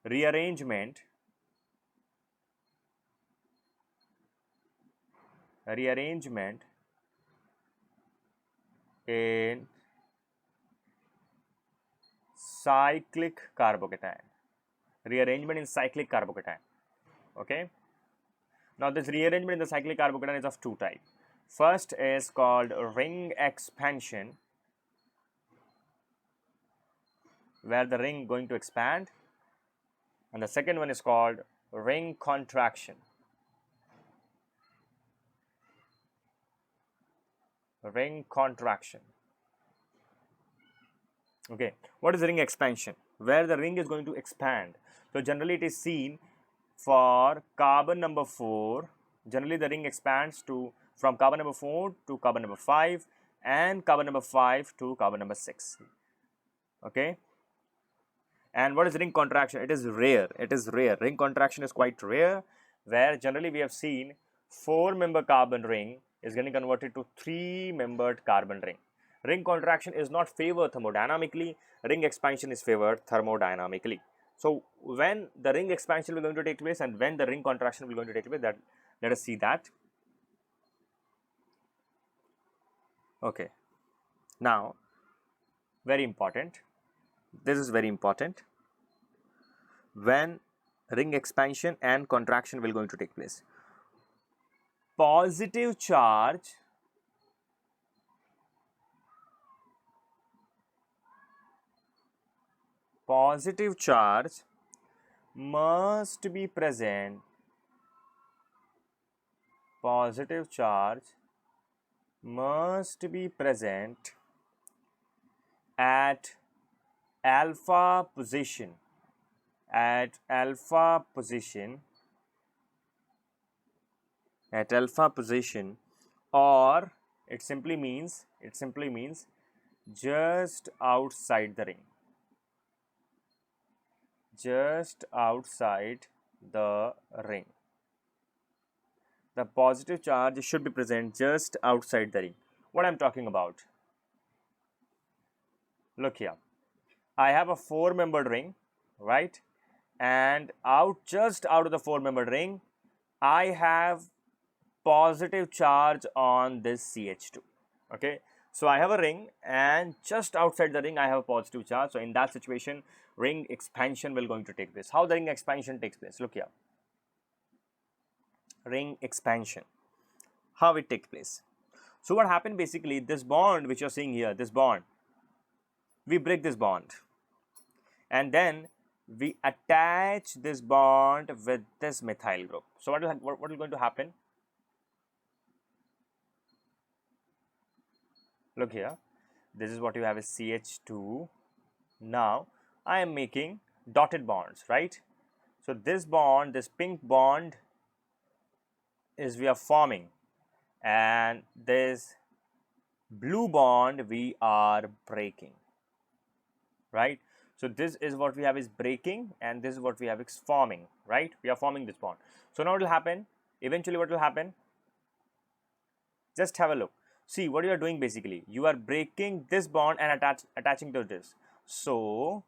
rearrangement in cyclic carbocation. Rearrangement in cyclic carbocation. Okay. Now this rearrangement in the cyclic carbocation is of two types. First is called ring expansion, where the ring going to expand, and the second one is called ring contraction. Ring contraction. Okay, what is ring expansion? Where the ring is going to expand. So generally it is seen for carbon number 4. Generally the ring expands to from carbon number 4 to carbon number 5 and carbon number 5 to carbon number 6. Okay. And what is ring contraction? It is rare. It is rare. Ring contraction is quite rare, where generally we have seen 4-member carbon ring is getting converted to 3-membered carbon ring. Ring contraction is not favored thermodynamically. Ring expansion is favored thermodynamically. So when the ring expansion will going to take place and when the ring contraction will going to take place, that let us see that. Okay. Now, very important. This is very important. When ring expansion and contraction will going to take place. Positive charge must be present. Positive charge must be present at alpha position. At alpha position, or it simply means just outside the ring. Just outside the ring. The positive charge should be present just outside the ring. What I'm talking about? Look here. I have a 4-membered ring, right? And just out of the 4-membered ring, I have positive charge on this CH2. Okay. So I have a ring and just outside the ring I have a positive charge. So in that situation, ring expansion will going to take place. How the ring expansion takes place? Look here. Ring expansion. How it takes place? So what happened basically, this bond which you're seeing here, this bond, we break this bond and then we attach this bond with this methyl group. So what will going to happen? Look here, this is what you have is CH2. Now I am making dotted bonds, right? So this bond, this pink bond is we are forming, and this blue bond we are breaking, right? So this is what we have is breaking and this is what we have is forming, right? We are forming this bond. So now what will happen? Eventually what will happen? Just have a look. See what you are doing basically. You are breaking this bond and attaching to this. So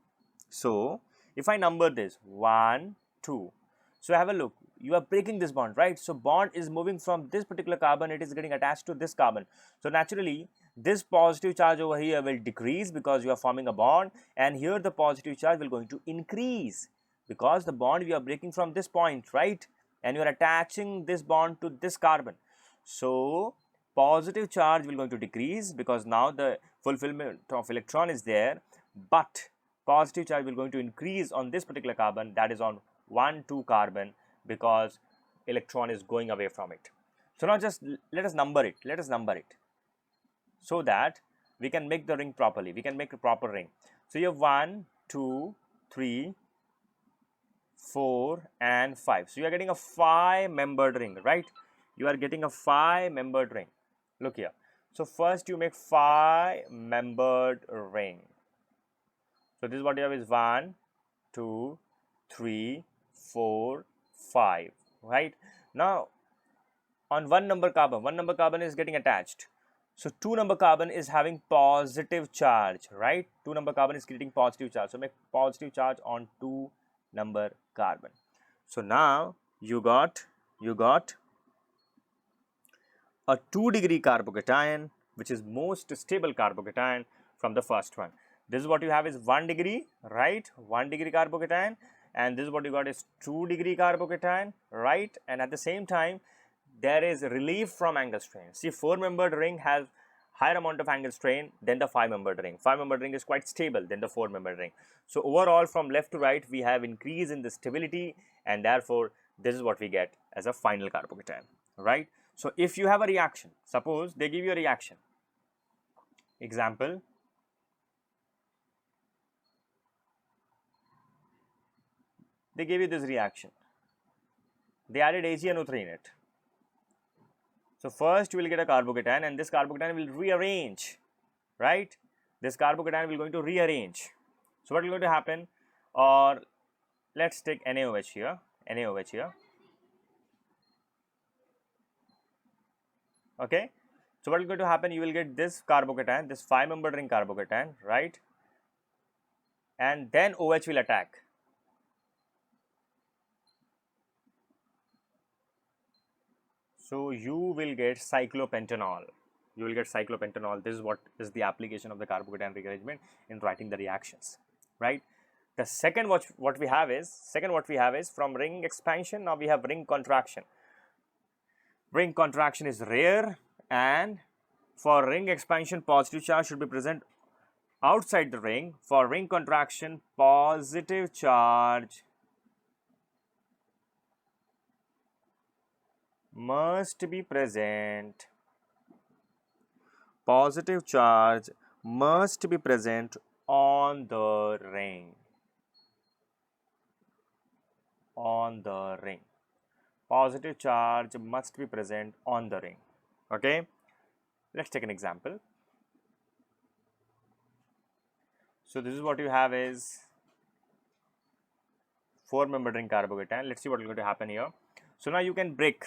if I number this 1, 2. So have a look. You are breaking this bond, right? So bond is moving from this particular carbon. It is getting attached to this carbon. So naturally, this positive charge over here will decrease because you are forming a bond, and here the positive charge will going to increase because the bond we are breaking from this point, right? And you are attaching this bond to this carbon. So positive charge will going to decrease because now the fulfillment of electron is there, but positive charge will going to increase on this particular carbon, that is on 1, 2 carbon, because electron is going away from it. So now just let us number it. Let us number it so that we can make the ring properly. We can make a proper ring. So you have 1, 2, 3, 4 and 5. So you are getting a 5-membered ring, right? You are getting a 5-membered ring. Look here. So first you make 5-membered ring. So this is what you have is 1, 2, 3, 4, 5, right? Now on 1-number carbon is getting attached. So 2-number carbon is having positive charge, right? 2-number carbon is creating positive charge. So make positive charge on 2 number carbon. So now you got a 2-degree carbocation, which is most stable carbocation from the first one. This is what you have is 1 degree, right? 1 degree carbocation, and this is what you got is 2-degree carbocation, right? And at the same time, there is relief from angle strain. See, 4-membered ring has higher amount of angle strain than the 5-membered ring. 5-membered ring is quite stable than the 4-membered ring. So overall, from left to right, we have increase in the stability, and therefore this is what we get as a final carbocation, right? So if you have a reaction, suppose they give you a reaction. Example, they gave you this reaction. They added AgNO3 in it. So first you will get a carbocation, and this carbocation will rearrange, right? This carbocation will going to rearrange. So what is going to happen? Or let's take NaOH here, NaOH here. Okay. So what is going to happen? You will get this carbocation, this 5-membered ring carbocation, right? And then OH will attack. So you will get cyclopentanol. You will get cyclopentanol. This is what is the application of the carbocation rearrangement in writing the reactions, right? The second what we have is from ring expansion. Now we have ring contraction. Ring contraction is rare, and for ring expansion, positive charge should be present outside the ring. For ring contraction, positive charge must be present. Positive charge must be present on the ring. On the ring. Positive charge must be present on the ring. Okay. Let's take an example. So this is what you have is 4-membered ring carbocation. Let's see what is going to happen here. So now you can break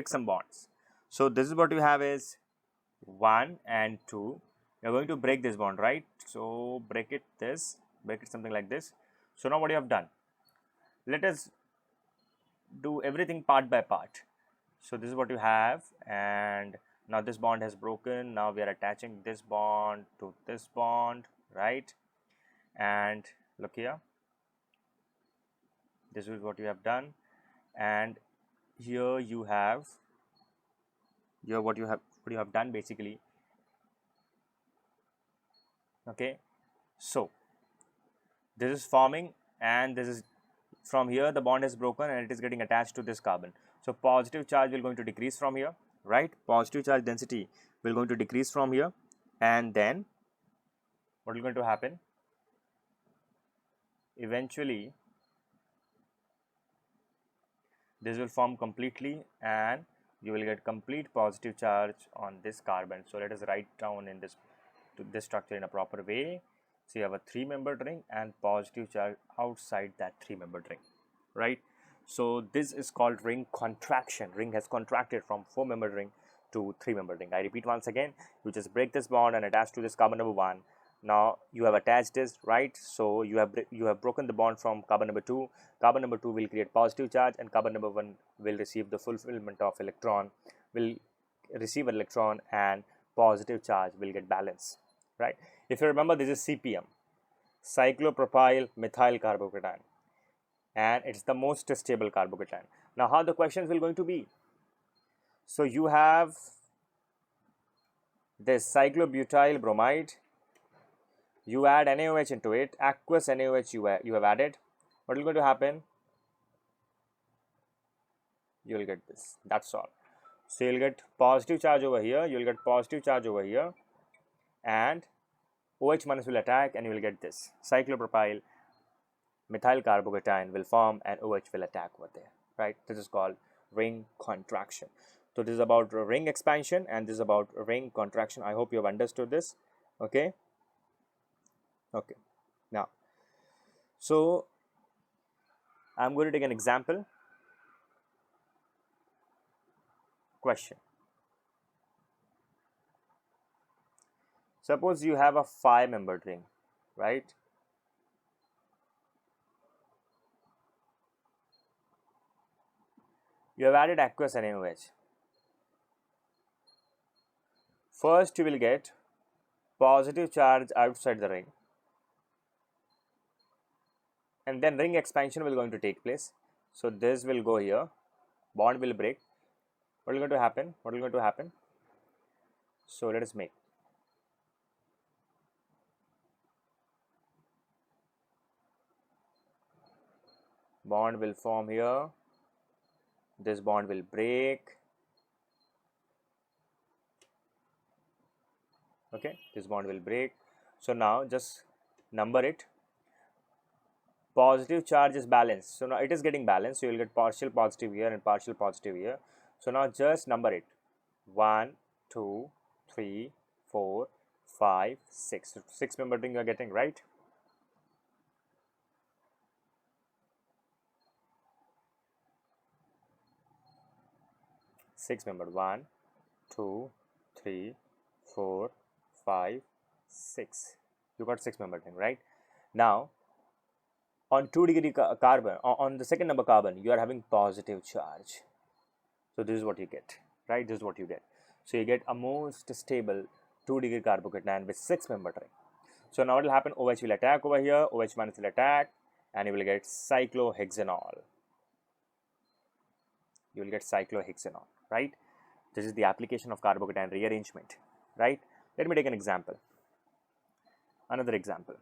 some bonds. So this is what you have is 1 and 2. You're going to break this bond, right? So break it something like this. So now what you have done? Let us do everything part by part. So this is what you have, and now this bond has broken. Now we are attaching this bond to this bond, right? And look here, this is what you have done, and here you have what you have done basically. Okay, so this is forming, and this is from here the bond is broken and it is getting attached to this carbon. So positive charge will going to decrease from here, right? Positive charge density will going to decrease from here, and then what is going to happen? Eventually this will form completely, and you will get complete positive charge on this carbon. So let us write down in this structure in a proper way. So you have a 3-membered ring and positive charge outside that 3-membered ring, right? So this is called ring contraction. Ring has contracted from 4-membered ring to 3-membered ring. I repeat once again, you just break this bond and attach to this carbon number 1. Now you have attached this, right? So you have broken the bond from carbon number 2. Carbon number 2 will create positive charge, and carbon number 1 will receive the fulfillment of electron, will receive electron, and positive charge will get balance, right? If you remember, this is CPM, cyclopropyl methyl carbocation, and it's the most stable carbocation. Now how the questions will going to be? So you have this cyclobutyl bromide, you add NaOH into it, aqueous NaOH you have added. What is going to happen? You will get this, that's all. So you'll get positive charge over here, you'll get positive charge over here, and OH minus will attack, and you will get this cyclopropyl methyl carbocation will form, and OH will attack over there, right? This is called ring contraction. So this is about ring expansion, and this is about ring contraction. I hope you have understood this. Okay. Now, so I'm going to take an example question. Suppose you have a 5-membered ring, right? You have added aqueous NaOH. First you will get positive charge outside the ring, and then ring expansion will going to take place. So this will go here, bond will break. What is going to happen? What is going to happen? So let us make. Bond will form here. This bond will break. Okay, this bond will break. So now just number it. Positive charge is balanced. So now it is getting balanced. So you will get partial positive here and partial positive here. So now just number it. 1, 2, 3, 4, 5, 6. 6-membered ring you are getting, right? Six-membered. 1, 2, 3, 4, 5, 6. You got 6-membered ring, right? Now on 2-degree carbon, on the second number carbon, you are having positive charge. So this is what you get, right? This is what you get. So you get a most stable 2-degree carbocation with 6-membered ring. So now what will happen? OH will attack over here, OH minus will attack, and you will get cyclohexanol. You will get cyclohexanol, right? This is the application of carbocation rearrangement, right? Let me take an example. Another example.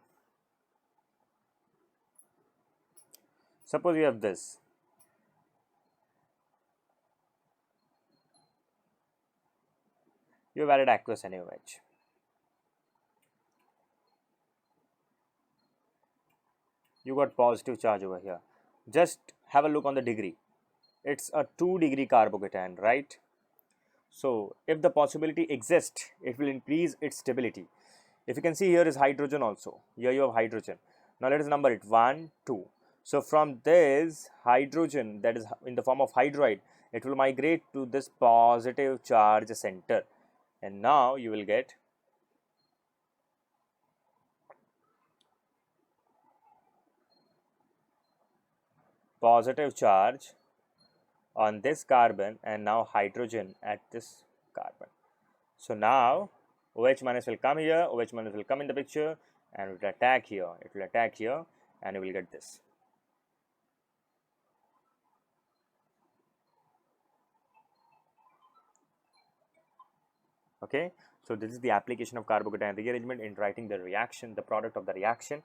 Suppose you have this. You have added aqueous NaOH. You got positive charge over here. Just have a look on the degree. It's a 2-degree carbocation, right? So if the possibility exists, it will increase its stability. If you can see, here is hydrogen also. Here you have hydrogen. Now let us number it. 1, 2. So from this hydrogen, that is in the form of hydride, it will migrate to this positive charge center. And now you will get positive charge on this carbon and now hydrogen at this carbon. So now OH minus will come here, OH minus will come in the picture, and it will attack here. It will attack here, and you will get this. Okay, so this is the application of carbocation rearrangement in writing the reaction, the product of the reaction.